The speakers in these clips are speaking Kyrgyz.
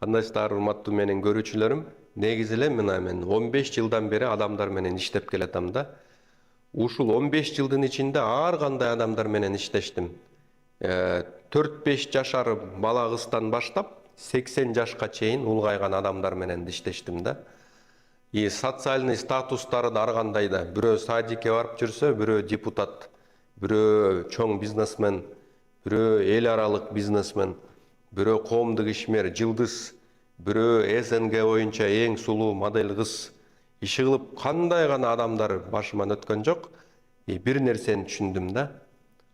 Кандайсыздар урматтуу менин көрүүчүлөрүм. Негизи эле мен 15 жылдан бери адамдар менен иштеп келатам да. Ушул 15 жылдын ичинде ар кандай адамдар менен иштештим. 4-5 жашар бала кыздан баштап 80 жашка чейин улгайган адамдар менен иштештим да. И социальный статустары да ар кандай да. Бирөө садикке барып жүрсө, бирөө депутат, бирөө чоң бизнесмен, бирөө эл аралык бизнесмен, бирөө коомдук ишмер, жылдыз, бирөө СНГ боюнча эң сулуу модель кыз. Иши кылып кандай гана адамдар башыман өткөн жок. Бир нерсени түшүндүм да.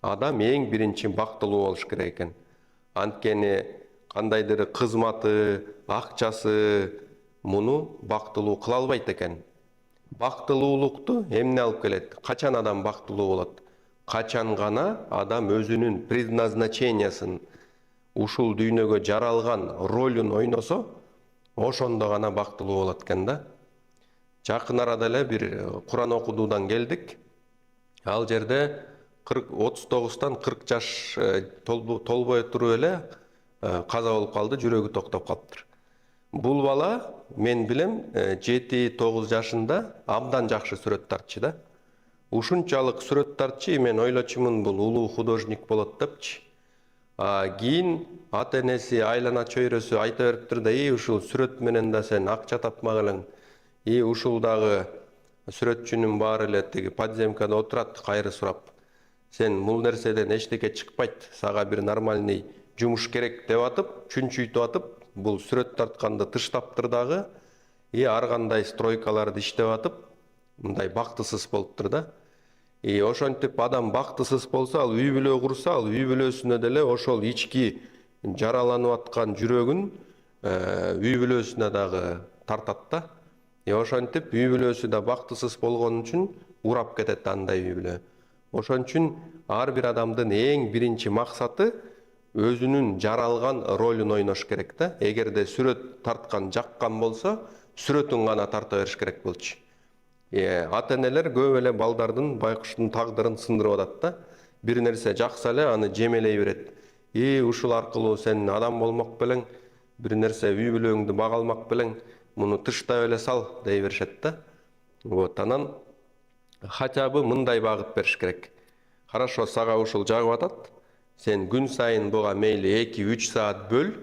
Адам эң биринчи бактылуу болуш керек экен. Анткени кандайдыр кызматы, акчасы муну бактылуу кыла албайт экен. Бактылуулукту эмне алып келет? Качан адам бактылуу болот? Качан гана адам өзүнүн предназначениясын, ушул дүйнөгө жаралган ролун ойносо, ошондо гана бактылуу болот экен да. Жакын арада эле бир Куран окудуудан келдик. Ал жерде 39тан 40 жаш толбой туруп эле каза болуп калды, жүрөгү токтоп калыптыр. Бул бала мен билем 7-9 жашында абдан жакшы сүрөт тартчы да. Ушунчалык сүрөт тартчы, мен ойлочумун бул улуу художник болот депчи. Кийин ата энеси, айлана чөйрөсү айта бериптир да, ушул сүрөт менен да сен акча тапмак элең. Ушул дагы сүрөтчүнүн баары эле тиги подземкада отурат, кайры сурап. Сен бул нерседен эчтеке чыкпайт, сага бир нормальный жумуш керек деп атып, чүнчүйтүп атып, бул сүрөт тартканды тыштаптыр дагы, ар кандай стройкаларды иштеп атып, мындай бактысыз болуптур да. Ошентип адам бактысыз болсо, ал үй бүлө курса, ал үй бүлөсүнө деле ошол ички жараланып аткан жүрөгүн үй бүлөсүнө дагы тартат да. Ошентип үй бүлөсү да бактысыз болгон үчүн урап кетет андай үй бүлө. Ошон үчүн ар бир адамдын эң биринчи максаты өзүнүн жаралган ролун ойнош керек да. Эгерде сүрөт тарткан жаккан болсо, сүрөтүн гана тарта бериш керек болчу. Ата энелер көп эле балдардын, байкуштун тагдырын сындырып атат да. Бир нерсе жакса эле аны жемелей берет. Ушул аркылуу сен адам болмок белең, бир нерсе үй бүлөңдү бага алмак белең, муну тыштап эле сал дей беришет да. Анан хотя бы мындай багыт бериш керек. Хорошо, сага ушул жагып атат. Сен күн сайын буга мейли 2-3 саат бөл,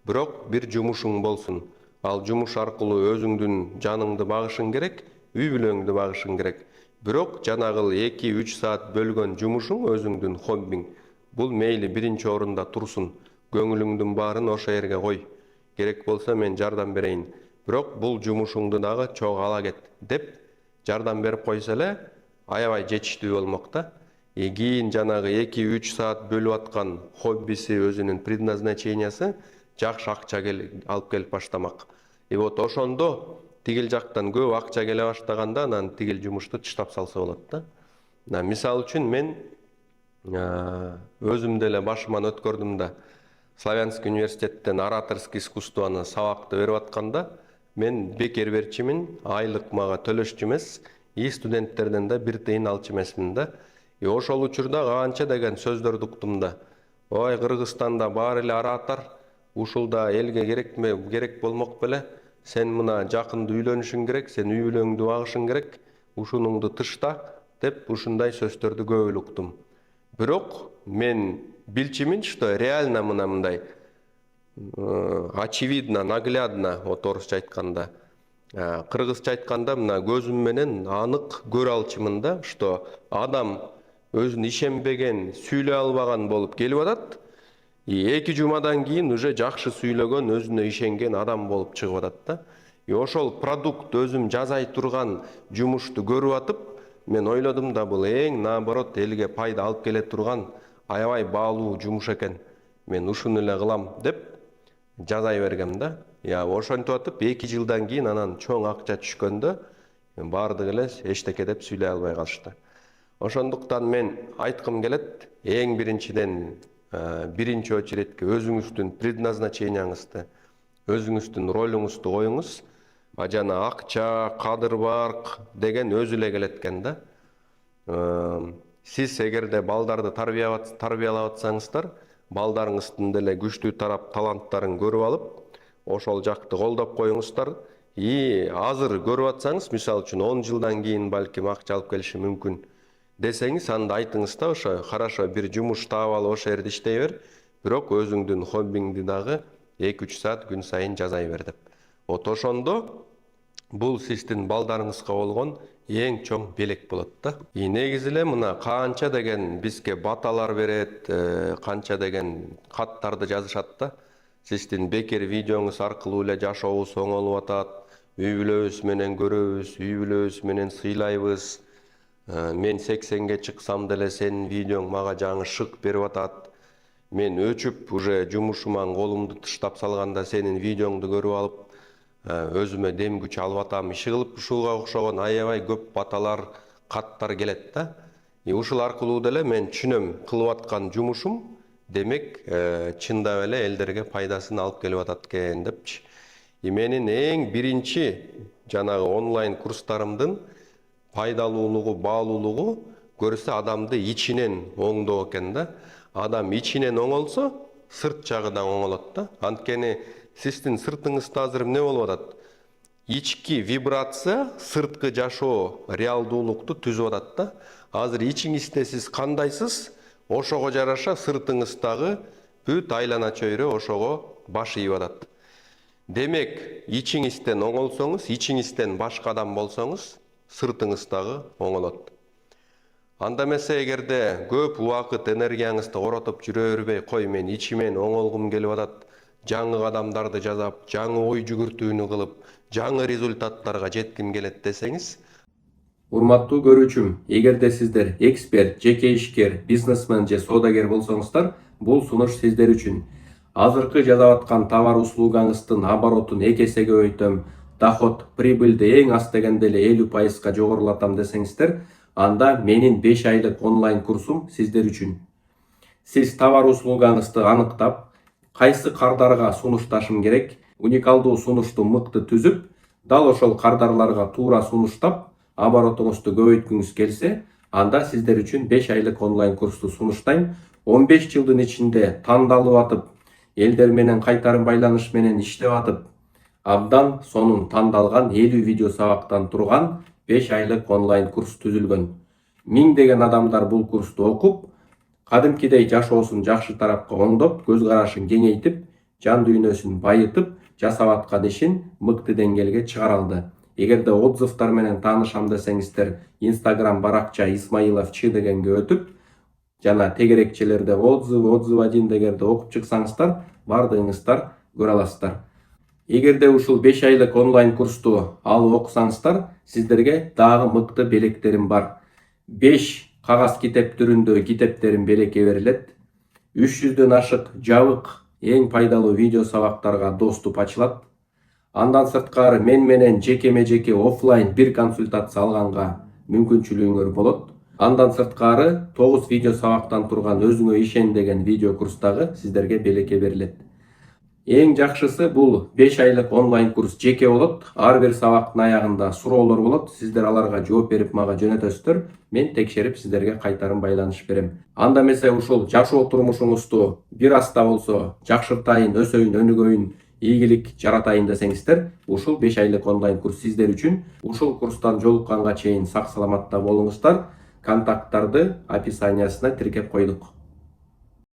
бирок бир жумушуң болсун. Ал жумуш аркылуу өзүңдүн жаныңды багышың керек, үй бүлөңдү багышың керек. Бирок жанагыл 2-3 саат бөлгөн жумушуң, өзүңдүн хоббиң, бул мейли биринчи орунда турсун. Көңүлүңдүн баарын ошо жерге кой. Керек болсо мен жардам берейин. Бирок бул жумушуңду дагы чогуу ала кет деп жардам берип койсо эле аябай жетиштүү болмок да. Кийин жанагы 2-3 саат бөлүп аткан хоббиси, өзүнүн предназначениясы жакшы акча алып келип баштамак. Ошондо тигил жактан көп акча келе баштаганда, анан тигил жумушту тыштап салса болот да. Мисалы үчүн мен өзүм деле башыман өткөрдүм да. Славянский университеттен ораторский искусствону сабакты берип атканда, мен бекер берчимин, айлык мага төлөшчү эмес, студенттерден да бир тыйын алчу эмесмин да. Ошол учурда канча деген сөздөрдү уктум да. Ой, Кыргызстанда баары эле оратор, ушулда элге керек болмок беле. Сен мына жакында үйлөнүшүң керек, сен үй бүлөңдү багышың керек, ушунуңду тышта деп ушундай сөздөрдү көп эле уктум. Бирок мен билчимин, что реально мындай очевидно, наглядно, орусча айтканда, кыргызча айтканда мына көзүм менен анык көрө алчумун да, что адам өзүн ишенбеген, сүйлөй албаган болуп келип атат. 2 жумадан кийин уже жакшы сүйлөгөн, өзүнө ишенген адам болуп чыгып атат да. Ошол продукт өзүм жазай турган жумушту көрүп атып, мен ойлодум да, бул эң наоборот элге пайда алып келе турган аябай баалуу жумуш экен. Мен ушуну эле кылам деп жазай бергем да. Ошентип атып 2 жылдан кийин анан чоң акча түшкөндө баардыгы эле эчтеке деп сүйлөй албай калышты. Ошондуктан мен айткым келет, эң биринчиден биринчи очередке өзүңүздүн предназначенияңызды, өзүңүздүн ролуңузду коюңуз. Жана акча, кадыр барк деген өзү эле келет экен да. Сиз эгерде балдарды тарбиялап атсаңыздар, балдарыңыздын деле күчтүү тарап таланттарын көрүп алып, ошол жакты колдоп коюңуздар. Азыр көрүп атсаңыз, мисалы үчүн 10 жылдан кийин балким акча алып келиши мүмкүн десеңиз, анда айтыңыз да, ошо хорошо бир жумуш таап алып ошол жерде иштей бер, бирок өзүңдүн хоббиңди дагы 2-3 саат күн сайын жазай бер деп. Вот ошондо бул сиздин балдарыңызга болгон эң чоң белек болот да. Негизи эле мына канча деген бизге баталар берет, канча деген каттарды жазышат да. Сиздин бекер видеоңуз аркылуу эле жашообуз оңолуп атат, үй бүлөбүз менен көрөбүз, үй бүлөбүз менен сыйлайбыз. Мен 80-ге чыксам деле сенин видеоң мага жаңы шык берип атат. Мен өчүп уже жумушуман колумду тыштап салганда сенин видеоңду көрүп алып, өзүмө дем күч алып атам. Иши кылып ушуга окшогон аябай көп баталар, каттар келет да. Ушул аркылуу деле мен түшүнөм, кылып аткан жумушум демек чындап эле элдерге пайдасын алып келип атат экен депчи. Менин эң биринчи жанагы онлайн курстарымдын пайдалуулугу, баалуулугу көрсө адамды ичинен оңдоо экен да. Адам ичинен оңолсо, сырт жагы да оңолот да. Анткени сиздин сыртыңызда азыр эмне болуп атат? Ички вибрация, сырткы жашоо реалдуулукту түзүп атат да. Азыр ичиңизде сиз кандайсыз, ошого жараша сыртыңыздагы бүт айлана чөйрө ошого баш ийип атат. Демек, ичиңизден оңолсоңуз, ичиңизден башка адам болсоңуз, сыртыңыз дагы оңолот. Анда эмесе эгерде көп убакыт энергияңызды коротуп жүрө бербей, кой мен ичимен оңолгум келип атат, жаңы адамдарды жазап, жаңы ой жүгүртүүнү кылып, жаңы результаттарга жетким келет десеңиз, урматтуу көрүүчүм, эгерде сиздер эксперт, жеке ишкер, бизнесмен же соодагер болсоңуздар, бул сунуш сиздер үчүн. Азыркы жасап аткан товар услугаңыздын оборотун 2 эсеге көбөйтөм, доход, прибыльди эң аз дегенде эле 50%га жогорулатам десеңиздер, анда менин 5 айлык онлайн курсум сиздер үчүн. Сиз товар услугаңызды аныктап, кайсы кардарга сунушташым керек, уникалдуу сунушту мыкты түзүп, дал ошол кардарларга туура сунуштап, оборотуңузду көбөйткүңүз келсе, анда сиздер үчүн 5 айлык онлайн курсту сунуштайм. 15 жылдын ичинде тандалып атып, элдер менен кайтарым байланыш менен иштеп атып, абдан сонун тандалган 50 видео сабактан турган 5 айлык онлайн курс түзүлгөн. 1000 деген адамдар бул курсту окуп, кадимкидей жашоосун жакшы тарапка оңдоп, көз карашын кеңейтип, жан дүйнөсүн байытып, жасап аткан ишин мыкты деңгээлге чыгара алды. Эгерде отзывтар менен таанышам десеңиздер, Instagram баракча Исмаилов Ч дегенге өтүп, жана тегерекчелерде отзыв 1 дегенде окуп чыксаңыздар, бардыгыңыздар көрө аласыздар. Эгерде ушул 5 айлык онлайн курсту алып окусаңыздар, сиздерге дагы мыкты белектерим бар. 5 кагаз китеп түрүндө китептерим белекке берилет. 300дөн ашык жабык эң пайдалуу видео сабактарга доступ ачылат. Андан сырткары мен менен жекеме-жеке офлайн бир консультация алганга мүмкүнчүлүгүңөр болот. Андан сырткары 9 видео сабактан турган өзүңө ишен деген видео курстагы сиздерге белекке берилет. Эң жакшысы бул 5 айлык онлайн курс жеке болот. Ар бир сабактын аягында суроолор болот. Сиздер аларга жооп берип мага жөнөтөсүздөр. Мен текшерип сиздерге кайтарым байланыш берем. Анда эмесе ушул жашоо турмушуңузду бир аста болсо жакшыртайын, өсөйүн, өнүгөйүн, ийгилик жаратайын десеңиздер, ушул 5 айлык онлайн курс сиздер үчүн. Ушул курстан жолукканга чейин сак саламатта болуңуздар. Контакттарды описаниясына тиркеп койдук.